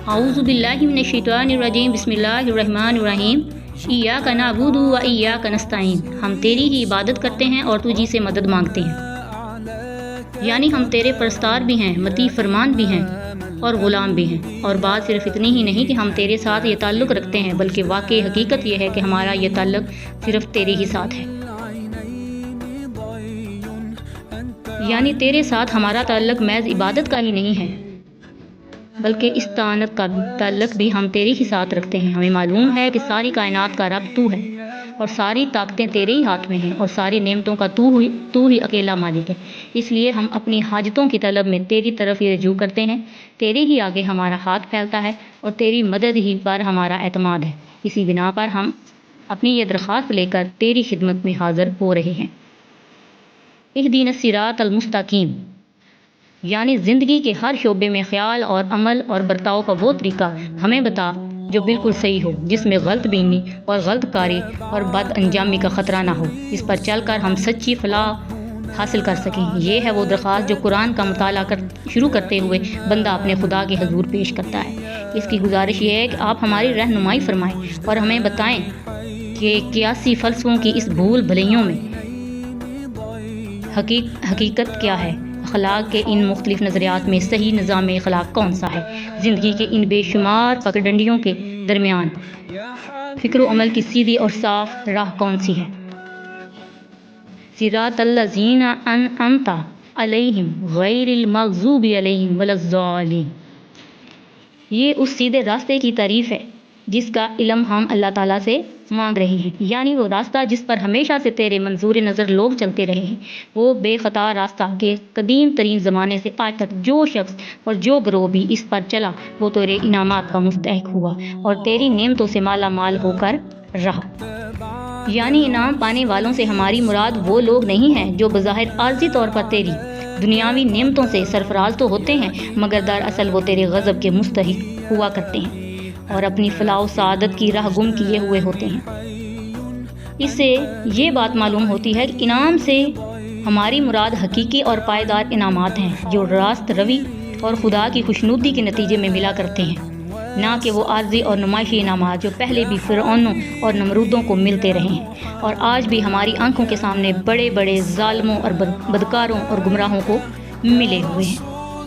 अऊज़ु बिल्लाहि मिनश्शैतानिर रजीम बिस्मिल्लाहिर रहमानिर रहीम इय्याका नअबुदु व इय्याका नस्तईन। हम तेरी ही इबादत करते हैं और तुझी से मदद मांगते हैं। यानी हम तेरे परस्तार भी हैं, मती फरमान भी हैं और ग़ुलाम भी हैं। और बात सिर्फ इतनी ही नहीं कि हम तेरे साथ ये ताल्लुक़ रखते हैं, बल्कि वाक़ई हकीकत ये है कि हमारा ये ताल्लुक़ सिर्फ तेरे ही साथ है। यानी तेरे साथ हमारा ताल्लुक़ महज़ इबादत का ही नहीं है, बल्कि इस्तानत का ताल्लुक़ भी हम तेरे ही साथ रखते हैं। हमें मालूम है कि सारी कायनात का रब तू है और सारी ताकतें तेरे ही हाथ में हैं और सारी नेमतों का तू ही अकेला मालिक है। इसलिए हम अपनी हाजतों की तलब में तेरी तरफ ही रजू करते हैं। तेरे ही आगे हमारा हाथ फैलता है और तेरी मदद ही पर हमारा एतमाद है। इसी बिना पर हम अपनी ये दरख्वास्त लेकर तेरी खिदमत में हाज़िर हो रहे हैं। इहदीना सिरातल मुस्तकीम, यानी ज़िंदगी के हर शोबे में ख्याल और अमल और बर्ताव का वो तरीका हमें बता जो बिल्कुल सही हो, जिसमें गलत बीनी और गलत कारी और बद अंजामी का ख़तरा ना हो, इस पर चलकर हम सच्ची फलाह हासिल कर सकें। ये है वो दरख्वास्त जो कुरान का मुताला शुरू करते हुए बंदा अपने खुदा के हजूर पेश करता है। इसकी गुजारिश ये है कि आप हमारी रहनुमाई फरमाएँ और हमें बताएँ कि कियासी फ़लसफ़ों की इस भूल भलैयों में हकीकत क्या है। अखलाक के इन मुख्तलिफ नज़रियात में सही निज़ाम अखलाक कौन सा है। ज़िंदगी के इन बेशुमार पगडंडियों के दरमियान फ़िक्र व अमल की सीधी और साफ राह कौन सी है। सिरातल्लज़ीना अनअमता अलैहिम गैरिल मग़ज़ूबि अलैहिम वलज़्ज़ालिन। ये उस सीधे रास्ते की तारीफ़ है जिसका इल्म हम अल्लाह ताला से मांग रहे हैं। यानी वो रास्ता जिस पर हमेशा से तेरे मंजूर नज़र लोग चलते रहे हैं, वो बेख़ता रास्ता के कदीम तरीन ज़माने से आज तक जो शख्स और जो गिरोह भी इस पर चला वो तेरे इनामात का मुस्तहिक हुआ और तेरी नेमतों से माला माल होकर रहा। यानी इनाम पाने वालों से हमारी मुराद वो लोग नहीं हैं जो बज़ाहिर आर्जी तौर पर तेरी दुनियावी नेमतों से सरफराज तो होते हैं, मगर दरअसल वो तेरे गज़ब के मुस्तहिक हुआ करते हैं और अपनी फलाह सआदत की राह गुम किए हुए होते हैं। इससे ये बात मालूम होती है कि इनाम से हमारी मुराद हकीकी और पायदार इनामात हैं जो रास्त रवी और खुदा की खुशनुदी के नतीजे में मिला करते हैं, ना कि वो आर्जी और नुमाइशी इनामात जो पहले भी फ़िरऔनों और नमरूदों को मिलते रहे हैं और आज भी हमारी आंखों के सामने बड़े बड़े ज़ालिमों और बदकारों और गुमराहों को मिले हुए हैं।